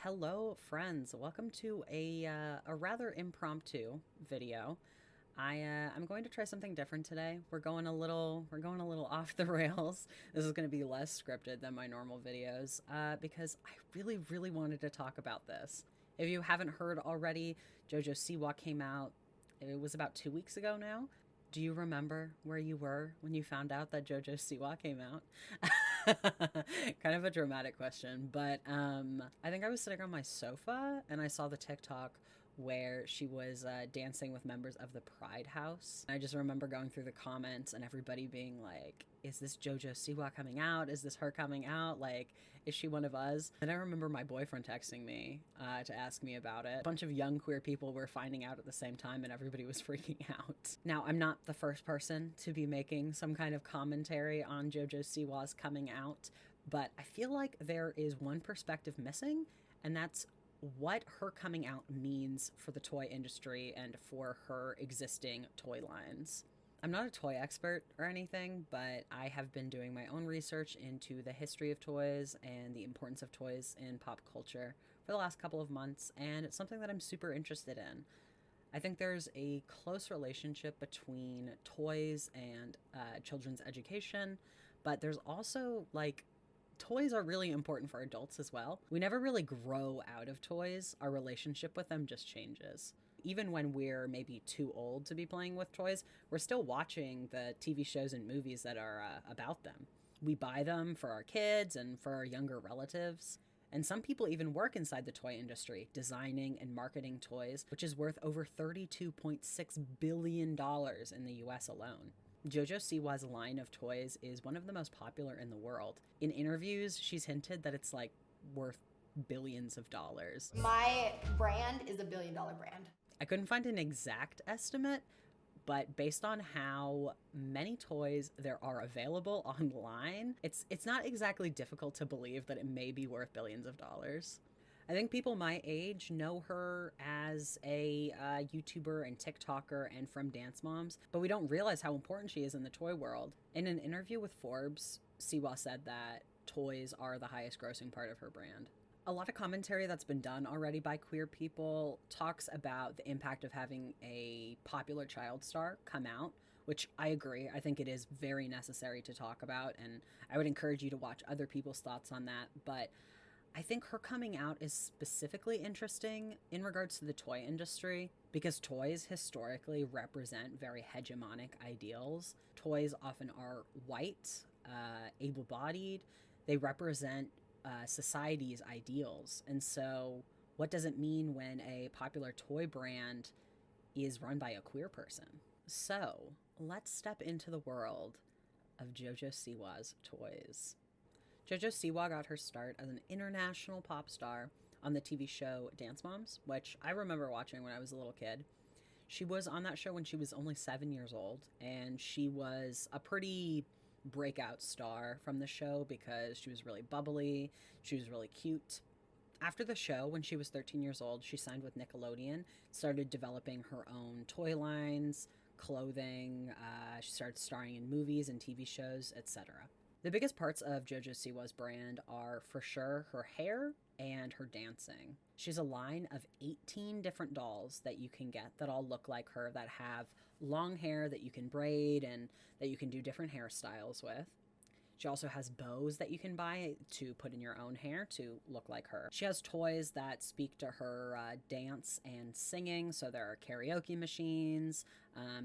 Hello, friends. Welcome to a rather impromptu video. I'm going to try something different today. We're going a little off the rails. This is going to be less scripted than my normal videos because I really wanted to talk about this. If you haven't heard already, JoJo Siwa came out. It was about 2 weeks ago now. Do you remember where you were when you found out that JoJo Siwa came out? Kind of a dramatic question, but I think I was sitting on my sofa and I saw the TikTok where she was dancing with members of the Pride House. I just remember going through the comments and everybody being like, is this JoJo Siwa coming out? Is this her coming out? Like, is she one of us? And I remember my boyfriend texting me to ask me about it. A bunch of young queer people were finding out at the same time and everybody was freaking out. Now, I'm not the first person to be making some kind of commentary on JoJo Siwa's coming out, but I feel like there is one perspective missing, and that's what her coming out means for the toy industry and for her existing toy lines. I'm not a toy expert or anything, but I have been doing my own research into the history of toys and the importance of toys in pop culture for the last couple of months, and it's something that I'm super interested in. I think there's a close relationship between toys and children's education, but there's also like toys are really important for adults as well. We never really grow out of toys, our relationship with them just changes. Even when we're maybe too old to be playing with toys, we're still watching the TV shows and movies that are about them. We buy them for our kids and for our younger relatives. And some people even work inside the toy industry, designing and marketing toys, which is worth over $32.6 billion in the US alone. JoJo Siwa's line of toys is one of the most popular in the world. In interviews, she's hinted that it's like worth billions of dollars. My brand is a billion-dollar brand. I couldn't find an exact estimate, but based on how many toys there are available online, it's not exactly difficult to believe that it may be worth billions of dollars. I think people my age know her as a YouTuber and TikToker and from Dance Moms, but we don't realize how important she is in the toy world. In an interview with Forbes, Siwa said that toys are the highest grossing part of her brand. A lot of commentary that's been done already by queer people talks about the impact of having a popular child star come out, which I agree. I think it is very necessary to talk about, and I would encourage you to watch other people's thoughts on that. But I think her coming out is specifically interesting in regards to the toy industry because toys historically represent very hegemonic ideals. Toys often are white, able bodied, they represent society's ideals. And so, what does it mean when a popular toy brand is run by a queer person? So, let's step into the world of JoJo Siwa's toys. JoJo Siwa got her start as an international pop star on the TV show Dance Moms, which I remember watching when I was a little kid. She was on that show when she was only 7 years old, and she was a pretty breakout star from the show because she was really bubbly, she was really cute. After the show, when she was 13 years old, she signed with Nickelodeon, started developing her own toy lines, clothing, she started starring in movies and TV shows, etc. The biggest parts of JoJo Siwa's brand are for sure her hair and her dancing. She has a line of 18 different dolls that you can get that all look like her, that have long hair that you can braid and that you can do different hairstyles with. She also has bows that you can buy to put in your own hair to look like her. She has toys that speak to her dance and singing. So there are karaoke machines,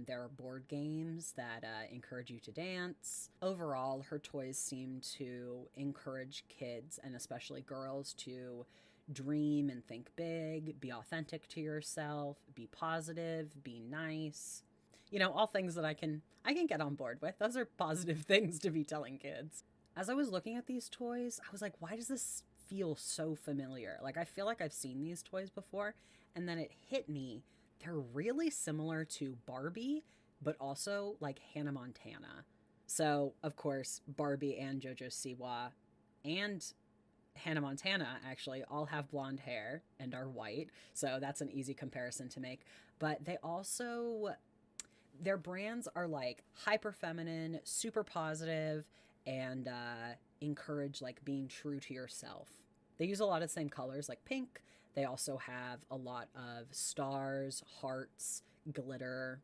there are board games that encourage you to dance. Overall, her toys seem to encourage kids, and especially girls, to dream and think big, be authentic to yourself, be positive, be nice. You know, all things that I can get on board with. Those are positive things to be telling kids. As I was looking at these toys, I was like, why does this feel so familiar? Like, I feel like I've seen these toys before, and then it hit me. They're really similar to Barbie, but also like Hannah Montana. So, of course, Barbie and JoJo Siwa and Hannah Montana actually all have blonde hair and are white. So that's an easy comparison to make. But they also, their brands are like hyper feminine, super positive, and encourage like being true to yourself. They use a lot of the same colors like pink. They also have a lot of stars, hearts, glitter.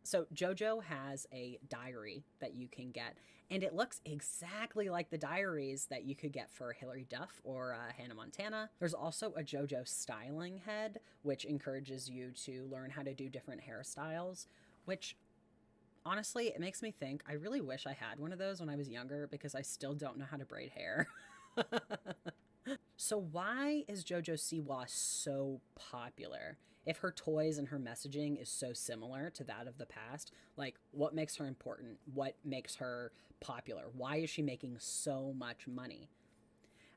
So JoJo has a diary that you can get, and it looks exactly like the diaries that you could get for Hilary Duff or Hannah Montana. There's also a JoJo styling head, which encourages you to learn how to do different hairstyles, which honestly, it makes me think I really wish I had one of those when I was younger because I still don't know how to braid hair. So why is JoJo Siwa so popular? If her toys and her messaging is so similar to that of the past, like what makes her important? What makes her popular? Why is she making so much money?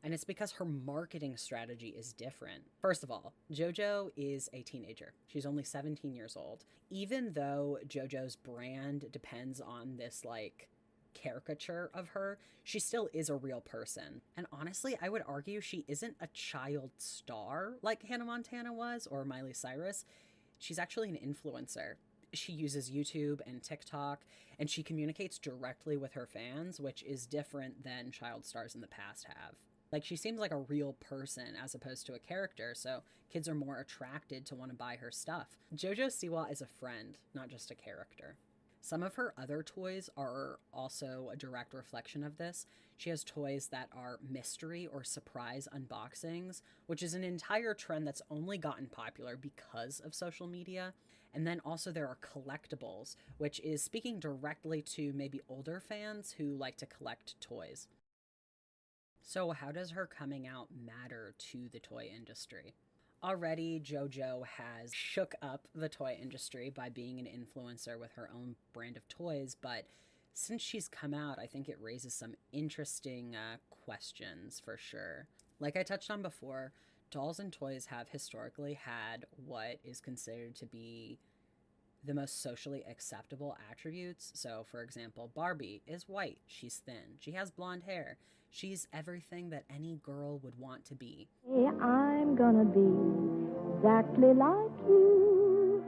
And it's because her marketing strategy is different. First of all, JoJo is a teenager. She's only 17 years old. Even though JoJo's brand depends on this like caricature of her, she still is a real person. And honestly, I would argue she isn't a child star like Hannah Montana was or Miley Cyrus. She's actually an influencer. She uses YouTube and TikTok, and she communicates directly with her fans, which is different than child stars in the past have. Like, she seems like a real person as opposed to a character, so kids are more attracted to want to buy her stuff. JoJo Siwa is a friend, not just a character. Some of her other toys are also a direct reflection of this. She has toys that are mystery or surprise unboxings, which is an entire trend that's only gotten popular because of social media. And then also there are collectibles, which is speaking directly to maybe older fans who like to collect toys. So, how does her coming out matter to the toy industry? Already, JoJo has shook up the toy industry by being an influencer with her own brand of toys, but since she's come out, I think it raises some interesting questions for sure. Like I touched on before, dolls and toys have historically had what is considered to be the most socially acceptable attributes. So, for example, Barbie is white, she's thin, she has blonde hair, she's everything that any girl would want to be. Hey, I'm gonna be exactly like you.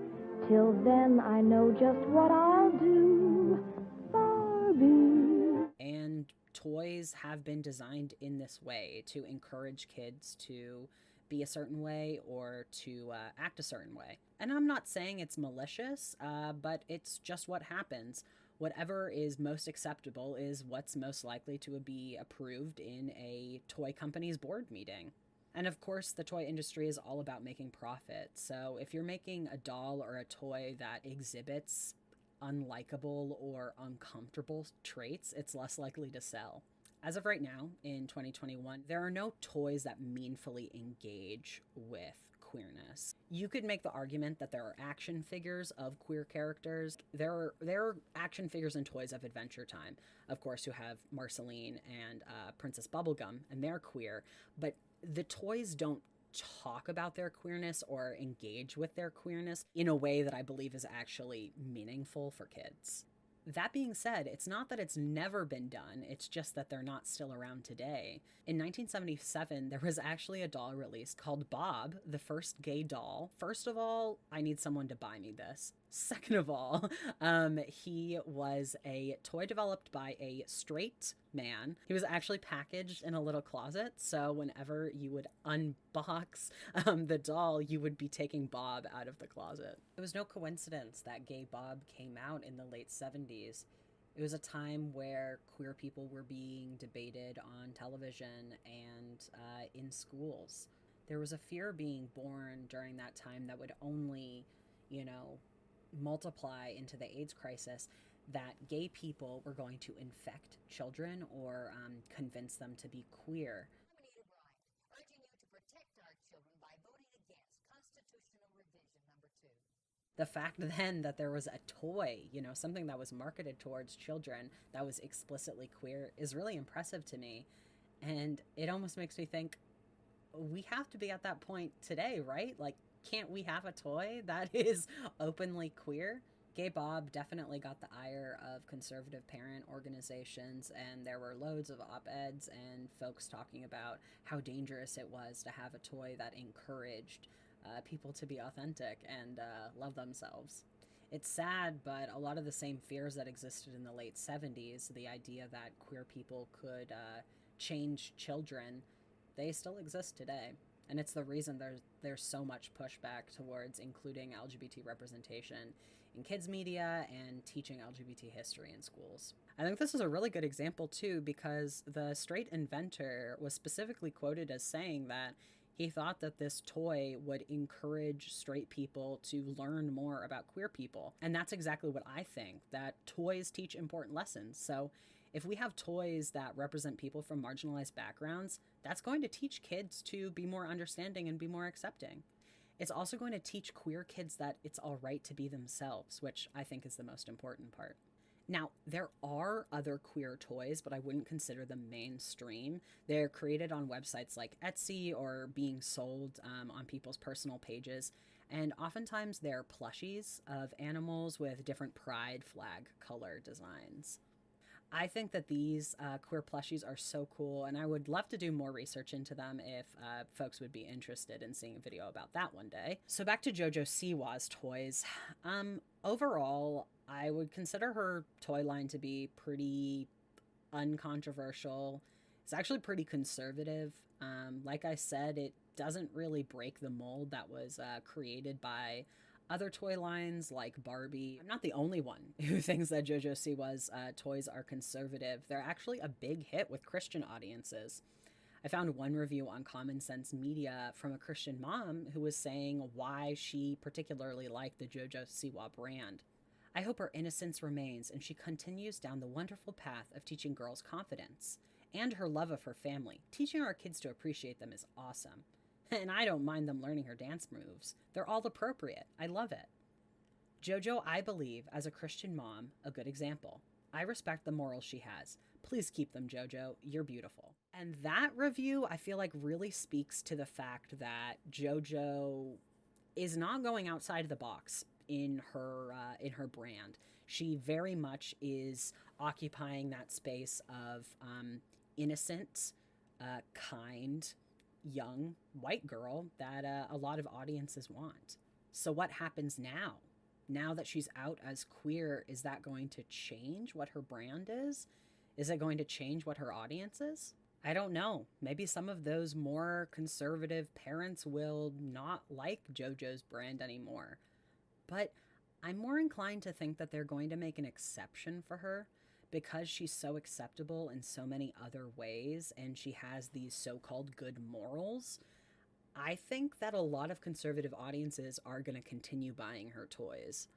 Till then, I know just what I'll do. Barbie. And toys have been designed in this way to encourage kids to be a certain way or to act a certain way. And I'm not saying it's malicious, but it's just what happens. Whatever is most acceptable is what's most likely to be approved in a toy company's board meeting. And of course, the toy industry is all about making profit. So if you're making a doll or a toy that exhibits unlikable or uncomfortable traits, it's less likely to sell. As of right now, in 2021, there are no toys that meaningfully engage with queerness. You could make the argument that there are action figures of queer characters. There are action figures and toys of Adventure Time, of course, who have Marceline and Princess Bubblegum, and they're queer. But the toys don't talk about their queerness or engage with their queerness in a way that I believe is actually meaningful for kids. That being said, it's not that it's never been done, it's just that they're not still around today. In 1977, there was actually a doll released called Bob, the first gay doll. First of all, I need someone to buy me this. Second of all, he was a toy developed by a straight man. He was actually packaged in a little closet, so whenever you would unbox the doll, you would be taking Bob out of the closet. It was no coincidence that gay Bob came out in the late 70s. It was a time where queer people were being debated on television and in schools. There was a fear being born during that time that would only, multiply into the AIDS crisis, that gay people were going to infect children or convince them to be queer. Nominated Bride, urging you to protect our children by voting against Constitutional Revision number 2. The fact then that there was a toy, something that was marketed towards children that was explicitly queer is really impressive to me. And it almost makes me think we have to be at that point today, right? Like, can't we have a toy that is openly queer? Gay Bob definitely got the ire of conservative parent organizations, and there were loads of op-eds and folks talking about how dangerous it was to have a toy that encouraged people to be authentic and love themselves. It's sad, but a lot of the same fears that existed in the late 70s, the idea that queer people could change children, they still exist today. And it's the reason there's so much pushback towards including LGBT representation in kids media and teaching LGBT history in schools. I think this is a really good example too, because the straight inventor was specifically quoted as saying that he thought that this toy would encourage straight people to learn more about queer people. And that's exactly what I think, that toys teach important lessons. So if we have toys that represent people from marginalized backgrounds, that's going to teach kids to be more understanding and be more accepting. It's also going to teach queer kids that it's all right to be themselves, which I think is the most important part. Now, there are other queer toys, but I wouldn't consider them mainstream. They're created on websites like Etsy or being sold on people's personal pages. And oftentimes they're plushies of animals with different pride flag color designs. I think that these queer plushies are so cool, and I would love to do more research into them if folks would be interested in seeing a video about that one day. So back to Jojo Siwa's toys. Overall, I would consider her toy line to be pretty uncontroversial. It's actually pretty conservative. Like I said, it doesn't really break the mold that was created by other toy lines like Barbie. I'm not the only one who thinks that Jojo Siwa's toys are conservative. They're actually a big hit with Christian audiences. I found one review on Common Sense Media from a Christian mom who was saying why she particularly liked the Jojo Siwa brand. I hope her innocence remains and she continues down the wonderful path of teaching girls confidence and her love of her family. Teaching our kids to appreciate them is awesome. And I don't mind them learning her dance moves. They're all appropriate. I love it. Jojo, I believe, as a Christian mom, a good example. I respect the morals she has. Please keep them, Jojo. You're beautiful. And that review, I feel like, really speaks to the fact that Jojo is not going outside the box in her brand. She very much is occupying that space of innocent, kind, young white girl that a lot of audiences want. So what happens now? Now that she's out as queer, is that going to change what her brand is? Is it going to change what her audience is? I don't know. Maybe some of those more conservative parents will not like JoJo's brand anymore. But I'm more inclined to think that they're going to make an exception for her because she's so acceptable in so many other ways and she has these so-called good morals. I think that a lot of conservative audiences are going to continue buying her toys.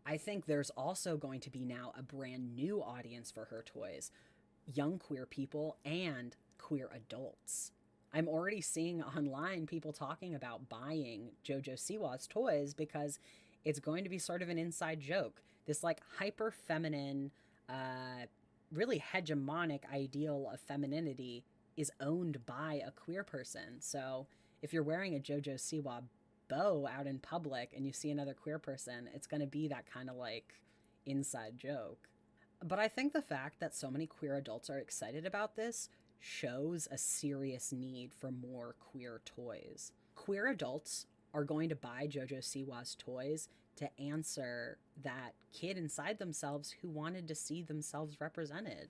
I think there's also going to be now a brand new audience for her toys, young queer people and queer adults. I'm already seeing online people talking about buying Jojo Siwa's toys because it's going to be sort of an inside joke. This like hyper feminine, really hegemonic ideal of femininity is owned by a queer person. So if you're wearing a Jojo Siwa bow out in public and you see another queer person, it's going to be that kind of like inside joke. But I think the fact that so many queer adults are excited about this shows a serious need for more queer toys. Queer adults are going to buy Jojo Siwa's toys to answer that kid inside themselves who wanted to see themselves represented.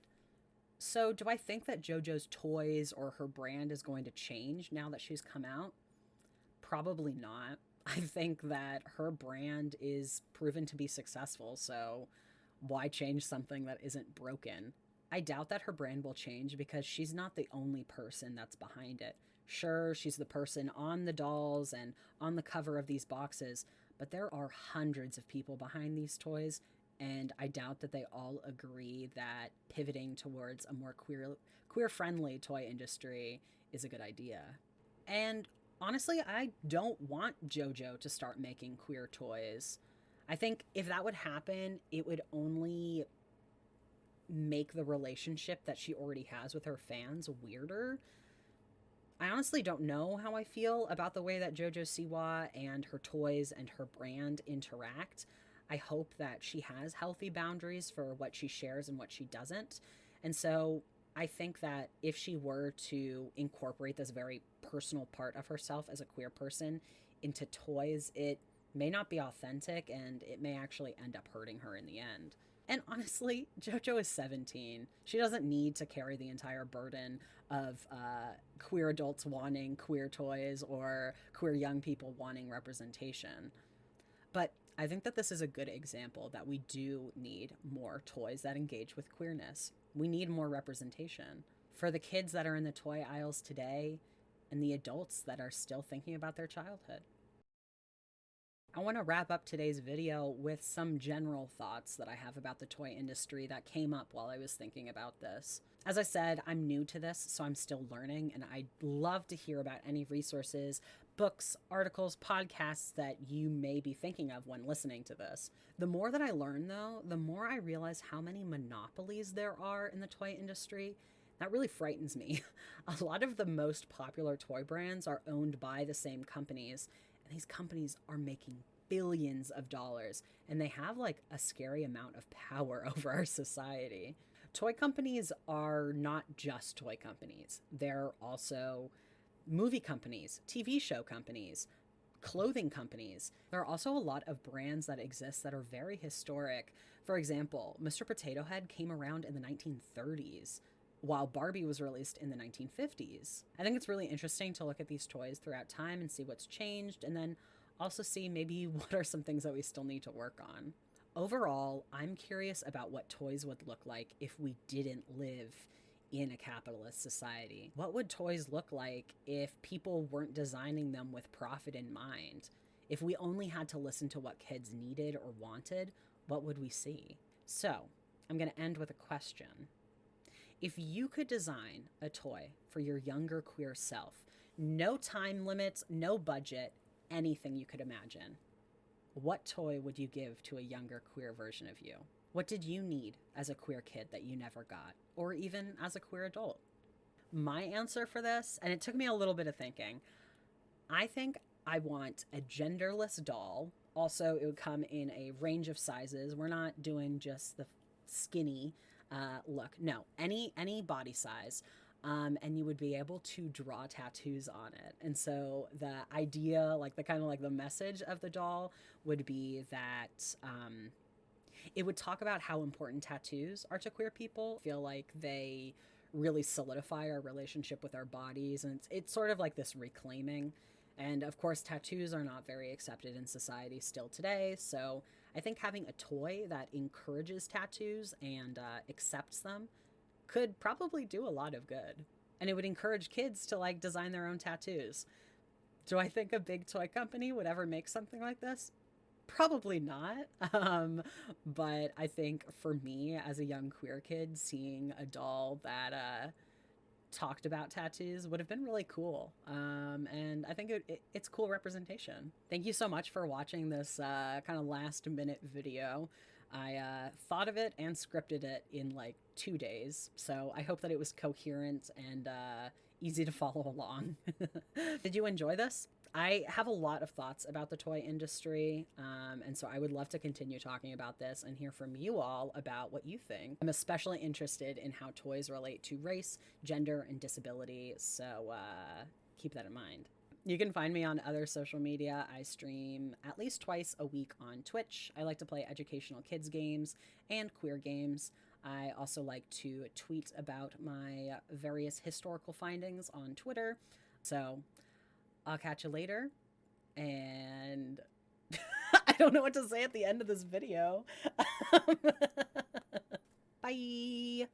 So do I think that Jojo's toys or her brand is going to change now that she's come out? Probably not. I think that her brand is proven to be successful, so why change something that isn't broken? I doubt that her brand will change because she's not the only person that's behind it. Sure, she's the person on the dolls and on the cover of these boxes, but there are hundreds of people behind these toys, and I doubt that they all agree that pivoting towards a more queer-friendly toy industry is a good idea. And honestly, I don't want JoJo to start making queer toys. I think if that would happen, it would only make the relationship that she already has with her fans weirder. I honestly don't know how I feel about the way that Jojo Siwa and her toys and her brand interact. I hope that she has healthy boundaries for what she shares and what she doesn't. And so I think that if she were to incorporate this very personal part of herself as a queer person into toys, it may not be authentic and it may actually end up hurting her in the end. And honestly, JoJo is 17. She doesn't need to carry the entire burden of queer adults wanting queer toys or queer young people wanting representation. But I think that this is a good example that we do need more toys that engage with queerness. We need more representation. For the kids that are in the toy aisles today and the adults that are still thinking about their childhood. I want to wrap up today's video with some general thoughts that I have about the toy industry that came up while I was thinking about this. As I said, I'm new to this, so I'm still learning, and I'd love to hear about any resources, books, articles, podcasts that you may be thinking of when listening to this. The more that I learn, though, the more I realize how many monopolies there are in the toy industry. That really frightens me. A lot of the most popular toy brands are owned by the same companies, and these companies are making billions of dollars, and they have like a scary amount of power over our society. Toy companies are not just toy companies. They're also movie companies, TV show companies, clothing companies. There are also a lot of brands that exist that are very historic. For example, Mr. Potato Head came around in the 1930s, while Barbie was released in the 1950s. I think it's really interesting to look at these toys throughout time and see what's changed, and then also see maybe what are some things that we still need to work on. Overall, I'm curious about what toys would look like if we didn't live in a capitalist society. What would toys look like if people weren't designing them with profit in mind? If we only had to listen to what kids needed or wanted, what would we see? So, I'm going to end with a question. If you could design a toy for your younger queer self, no time limits, no budget, anything you could imagine, what toy would you give to a younger queer version of you? What did you need as a queer kid that you never got, or even as a queer adult? My answer for this, and it took me a little bit of thinking, I think I want a genderless doll. Also, it would come in a range of sizes. We're not doing just the skinny look. No, any body size. And you would be able to draw tattoos on it. And so the idea, like the kind of like the message of the doll would be that it would talk about how important tattoos are to queer people. I feel like they really solidify our relationship with our bodies, and it's sort of like this reclaiming. And of course, tattoos are not very accepted in society still today. So I think having a toy that encourages tattoos and accepts them could probably do a lot of good. And it would encourage kids to like design their own tattoos. Do I think a big toy company would ever make something like this? Probably not. But I think for me as a young queer kid, seeing a doll that talked about tattoos would have been really cool. And I think it's cool representation. Thank you so much for watching this kind of last minute video. I thought of it and scripted it in like 2 days, so I hope that it was coherent and easy to follow along. Did you enjoy this? I have a lot of thoughts about the toy industry, and so I would love to continue talking about this and hear from you all about what you think. I'm especially interested in how toys relate to race, gender, and disability, so keep that in mind. You can find me on other social media. I stream at least twice a week on Twitch. I like to play educational kids games and queer games. I also like to tweet about my various historical findings on Twitter. So I'll catch you later. And I don't know what to say at the end of this video. Bye.